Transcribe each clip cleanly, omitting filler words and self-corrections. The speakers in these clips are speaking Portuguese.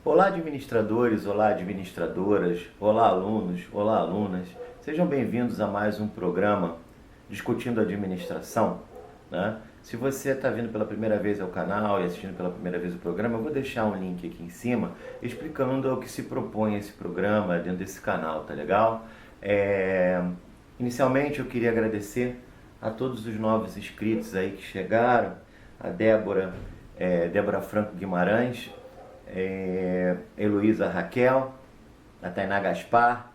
Olá, administradores, olá, administradoras, olá, alunos, olá, alunas. Sejam bem-vindos a mais um programa Discutindo Administração, né? Se você está vindo pela primeira vez ao canal e assistindo pela primeira vez o programa, eu vou deixar um link aqui em cima explicando o que se propõe esse programa dentro desse canal, tá legal? Inicialmente eu queria agradecer a todos os novos inscritos aí que chegaram, a Débora Franco Guimarães, Heloísa Raquel, a Tainá Gaspar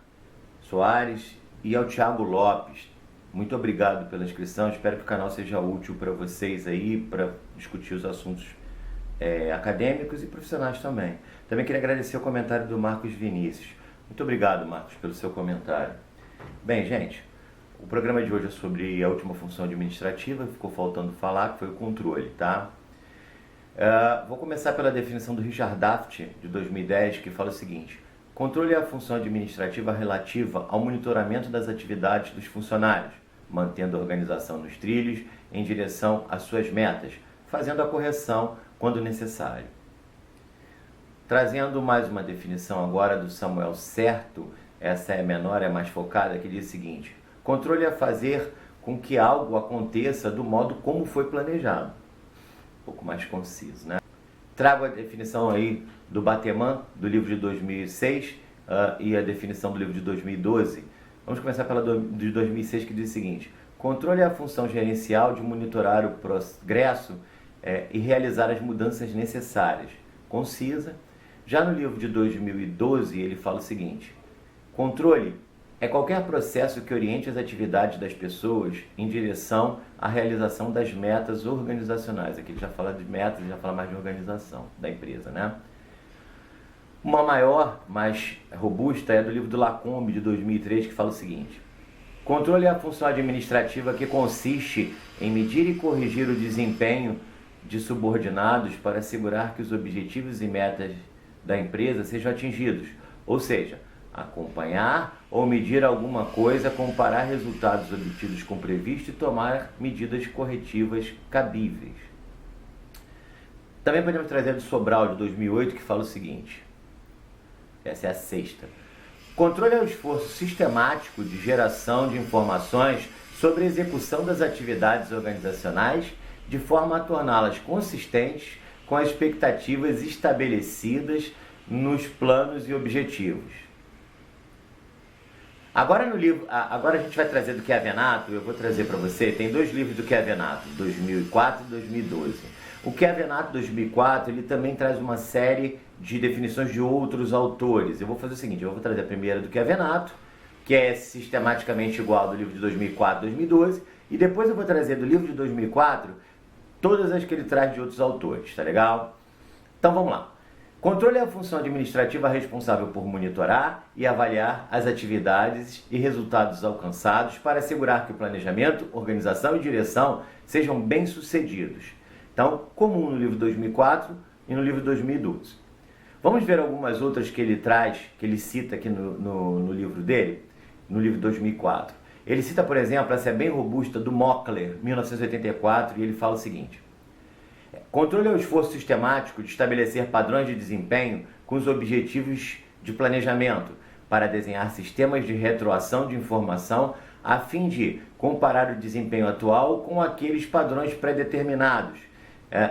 Soares e ao Thiago Lopes. Muito obrigado pela inscrição, espero que o canal seja útil para vocês aí, para discutir os assuntos acadêmicos e profissionais também. Também queria agradecer o comentário do Marcos Vinícius. Muito obrigado, Marcos, pelo seu comentário. Bem, gente, o programa de hoje é sobre a última função administrativa, ficou faltando falar, que foi o controle, tá? Vou começar pela definição do Richard Daft, de 2010, que fala o seguinte: controle é a função administrativa relativa ao monitoramento das atividades dos funcionários, mantendo a organização nos trilhos em direção às suas metas, fazendo a correção quando necessário. Trazendo mais uma definição agora do Samuel Certo, essa é menor, é mais focada, que diz o seguinte: controle é fazer com que algo aconteça do modo como foi planejado. Um pouco mais conciso, né? Trago a definição aí do Bateman, do livro de 2006, e a definição do livro de 2012. Vamos começar pela de 2006, que diz o seguinte: controle é a função gerencial de monitorar o progresso e realizar as mudanças necessárias. Concisa. Já no livro de 2012, ele fala o seguinte: controle é qualquer processo que oriente as atividades das pessoas em direção à realização das metas organizacionais. Aqui ele já fala de metas, ele já fala mais de organização da empresa, né? Uma maior, mais robusta, é do livro do Lacombe, de 2003, que fala o seguinte: controle é a função administrativa que consiste em medir e corrigir o desempenho de subordinados para assegurar que os objetivos e metas da empresa sejam atingidos, ou seja, acompanhar ou medir alguma coisa, comparar resultados obtidos com o previsto e tomar medidas corretivas cabíveis. Também podemos trazer do Sobral, de 2008, que fala o seguinte, essa é a sexta: controle é o esforço sistemático de geração de informações sobre a execução das atividades organizacionais de forma a torná-las consistentes com as expectativas estabelecidas nos planos e objetivos. Agora no livro, agora a gente vai trazer do Chiavenato, eu vou trazer para você, tem dois livros do Chiavenato, 2004 e 2012. O Chiavenato 2004, ele também traz uma série de definições de outros autores. Eu vou fazer o seguinte, eu vou trazer a primeira do Chiavenato, que é sistematicamente igual ao do livro de 2004 e 2012, e depois eu vou trazer do livro de 2004 todas as que ele traz de outros autores, tá legal? Então vamos lá. Controle é a função administrativa responsável por monitorar e avaliar as atividades e resultados alcançados para assegurar que o planejamento, organização e direção sejam bem-sucedidos. Então, comum no livro 2004 e no livro 2012. Vamos ver algumas outras que ele traz, que ele cita aqui no livro dele, no livro 2004. Ele cita, por exemplo, essa é bem robusta, do Mockler, 1984, e ele fala o seguinte: controle é o esforço sistemático de estabelecer padrões de desempenho com os objetivos de planejamento, para desenhar sistemas de retroação de informação a fim de comparar o desempenho atual com aqueles padrões pré-determinados,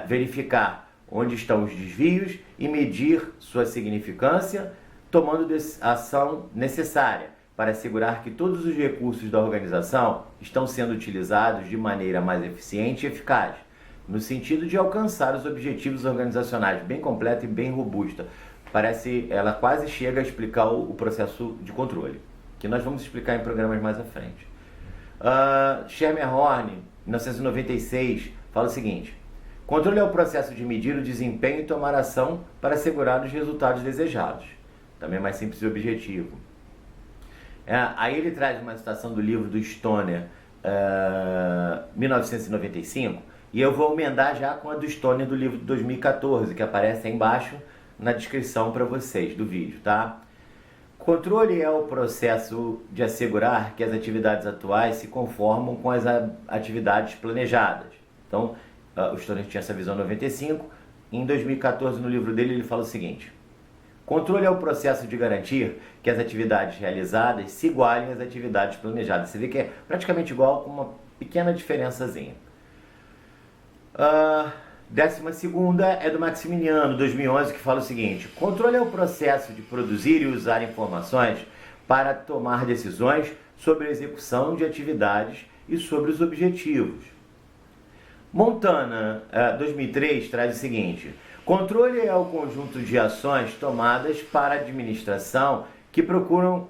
verificar onde estão os desvios e medir sua significância, tomando a ação necessária para assegurar que todos os recursos da organização estão sendo utilizados de maneira mais eficiente e eficaz, no sentido de alcançar os objetivos organizacionais. Bem completa e bem robusta. Parece, ela quase chega a explicar o processo de controle, que nós vamos explicar em programas mais à frente. Schermerhorn, 1996, fala o seguinte: controle é o processo de medir o desempenho e tomar ação para assegurar os resultados desejados. Também mais simples e objetivo. Aí ele traz uma citação do livro do Stoner, 1995, e eu vou emendar já com a do Stoner do livro de 2014, que aparece aí embaixo na descrição para vocês do vídeo, tá? Controle é o processo de assegurar que as atividades atuais se conformam com as atividades planejadas. Então, o Stoner tinha essa visão em 95, em 2014, no livro dele, ele fala o seguinte: Controle é o processo de garantir que as atividades realizadas se igualem às atividades planejadas. Você vê que é praticamente igual, com uma pequena diferençazinha. 12ª é do Maximiliano, 2011, que fala o seguinte: controle é o processo de produzir e usar informações para tomar decisões sobre a execução de atividades e sobre os objetivos. Montana, 2003, traz o seguinte: controle é o conjunto de ações tomadas para a administração que procuram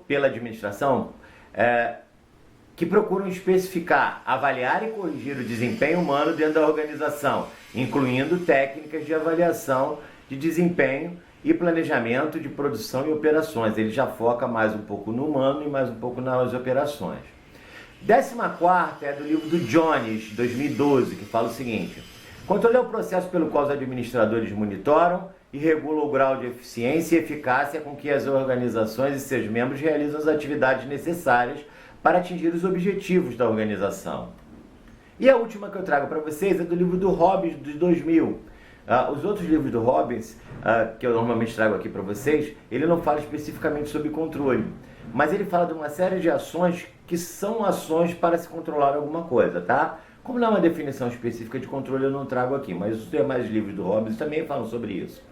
especificar, avaliar e corrigir o desempenho humano dentro da organização, incluindo técnicas de avaliação de desempenho e planejamento de produção e operações. Ele já foca mais um pouco no humano e mais um pouco nas operações. 14ª é do livro do Jones, 2012, que fala o seguinte: controle é o processo pelo qual os administradores monitoram e regulam o grau de eficiência e eficácia com que as organizações e seus membros realizam as atividades necessárias para atingir os objetivos da organização. E a última que eu trago para vocês é do livro do Robbins, de 2000. Os outros livros do Robbins, que eu normalmente trago aqui para vocês, ele não fala especificamente sobre controle, mas ele fala de uma série de ações que são ações para se controlar alguma coisa, tá? Como não é uma definição específica de controle, eu não trago aqui, mas os demais livros do Robbins também falam sobre isso.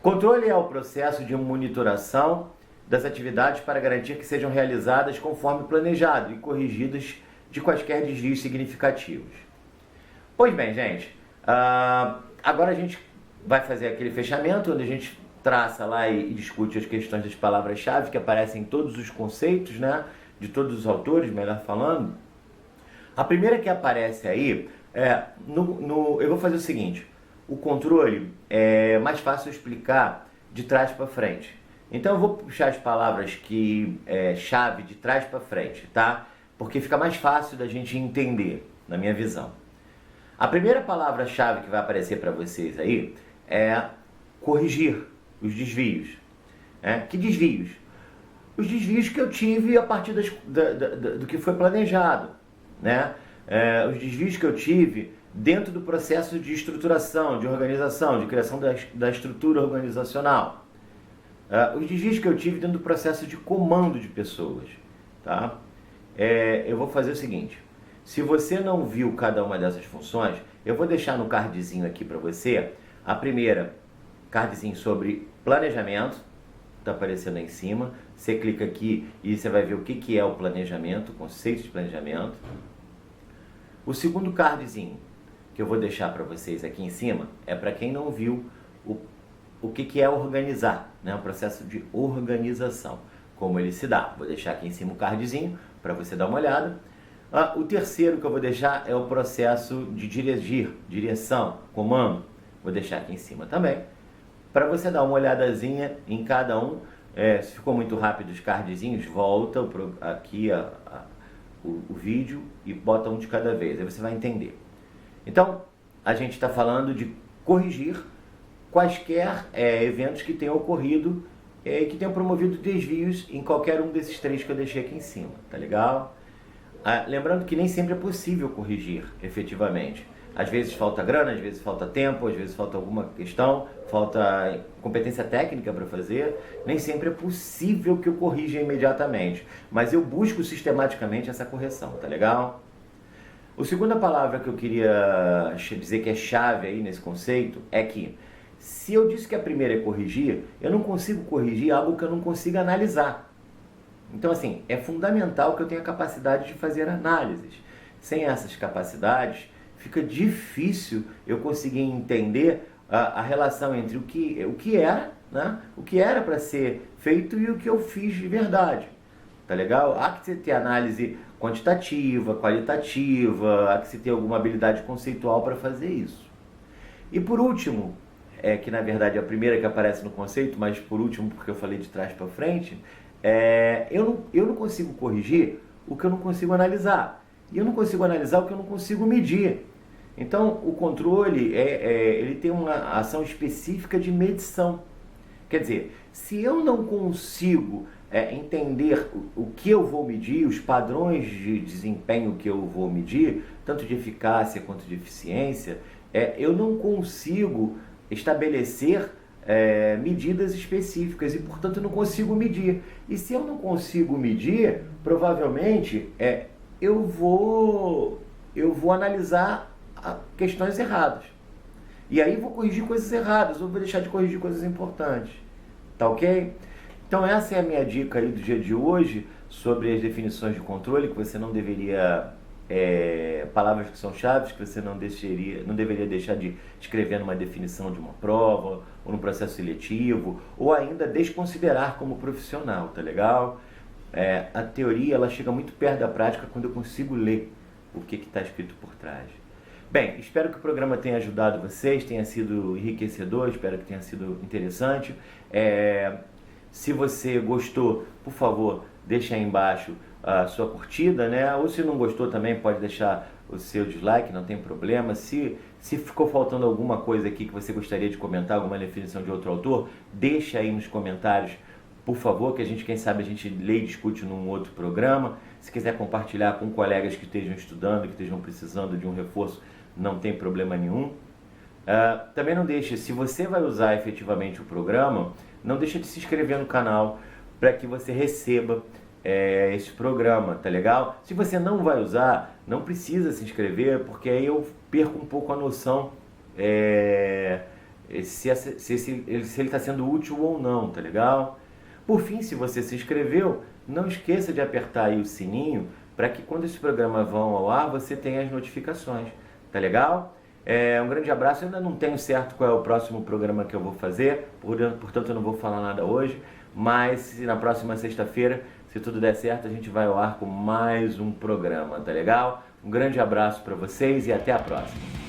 Controle é o processo de monitoração das atividades para garantir que sejam realizadas conforme planejado e corrigidas de quaisquer desvios significativos. Pois bem, gente, agora a gente vai fazer aquele fechamento onde a gente traça lá e discute as questões das palavras-chave que aparecem em todos os conceitos, né, de todos os autores, melhor falando. A primeira que aparece aí eu vou fazer o seguinte: o controle é mais fácil explicar de trás para frente. Então eu vou puxar as palavras chave de trás para frente, tá? Porque fica mais fácil da gente entender, na minha visão. A primeira palavra-chave que vai aparecer para vocês aí é corrigir os desvios. Que desvios? Os desvios que eu tive a partir do que foi planejado, né? Os desvios que eu tive dentro do processo de estruturação, de organização, de criação da estrutura organizacional. Os desvios que eu tive dentro do processo de comando de pessoas, tá? Eu vou fazer o seguinte: se você não viu cada uma dessas funções, eu vou deixar no cardzinho aqui para você a primeira, cardzinho sobre planejamento, está aparecendo aí em cima. Você clica aqui e você vai ver o que é o planejamento, o conceito de planejamento. O segundo cardzinho que eu vou deixar para vocês aqui em cima é para quem não viu o que é organizar, né? O processo de organização, como ele se dá. Vou deixar aqui em cima o cardzinho para você dar uma olhada. O terceiro que eu vou deixar é o processo de dirigir, direção, comando. Vou deixar aqui em cima também, para você dar uma olhadazinha em cada um. Se ficou muito rápido os cardzinhos, volta aqui o vídeo e bota um de cada vez, aí você vai entender. Então, a gente está falando de corrigir quaisquer eventos que tenham ocorrido e que tenham promovido desvios em qualquer um desses três que eu deixei aqui em cima, tá legal? Lembrando que nem sempre é possível corrigir efetivamente. Às vezes falta grana, às vezes falta tempo, às vezes falta alguma questão, falta competência técnica para fazer. Nem sempre é possível que eu corrija imediatamente, mas eu busco sistematicamente essa correção, tá legal? A segunda palavra que eu queria dizer que é chave aí nesse conceito é que, se eu disse que a primeira é corrigir, eu não consigo corrigir algo que eu não consiga analisar. Então, assim, é fundamental que eu tenha a capacidade de fazer análises. Sem essas capacidades, fica difícil eu conseguir entender a relação entre o que era, né? O que era para ser feito e o que eu fiz de verdade. Tá legal? Há que você ter análise quantitativa, qualitativa, há que você ter alguma habilidade conceitual para fazer isso. E por último, que na verdade é a primeira que aparece no conceito, mas por último porque eu falei de trás para frente, eu não consigo corrigir o que eu não consigo analisar. E eu não consigo analisar o que eu não consigo medir. Então, o controle, ele tem uma ação específica de medição. Quer dizer, se eu não consigo entender o que eu vou medir, os padrões de desempenho que eu vou medir, tanto de eficácia quanto de eficiência, eu não consigo estabelecer medidas específicas e, portanto, eu não consigo medir. E se eu não consigo medir, provavelmente eu vou analisar questões erradas. E aí vou corrigir coisas erradas, ou vou deixar de corrigir coisas importantes. Tá ok? Então essa é a minha dica aí do dia de hoje sobre as definições de controle, que você não deveria... palavras que são chaves, que você não deveria deixar de escrever numa definição de uma prova, ou num processo seletivo, ou ainda desconsiderar como profissional, tá legal? A teoria, ela chega muito perto da prática quando eu consigo ler o que está escrito por trás. Bem, espero que o programa tenha ajudado vocês, tenha sido enriquecedor, espero que tenha sido interessante. Se você gostou, por favor, deixa aí embaixo a sua curtida, né? Ou se não gostou também, pode deixar o seu dislike, não tem problema. Se ficou faltando alguma coisa aqui que você gostaria de comentar, alguma definição de outro autor, deixa aí nos comentários, por favor, que quem sabe a gente lê e discute num outro programa. Se quiser compartilhar com colegas que estejam estudando, que estejam precisando de um reforço, não tem problema nenhum. Também não deixe, se você vai usar efetivamente o programa, não deixe de se inscrever no canal para que você receba esse programa, tá legal? Se você não vai usar, não precisa se inscrever, porque aí eu perco um pouco a noção se ele está sendo útil ou não, tá legal? Por fim, se você se inscreveu, não esqueça de apertar aí o sininho para que quando esses programas vão ao ar, você tenha as notificações, tá legal? Um grande abraço. Eu ainda não tenho certo qual é o próximo programa que eu vou fazer, portanto eu não vou falar nada hoje, mas na próxima sexta-feira, se tudo der certo, a gente vai ao ar com mais um programa, tá legal? Um grande abraço para vocês e até a próxima.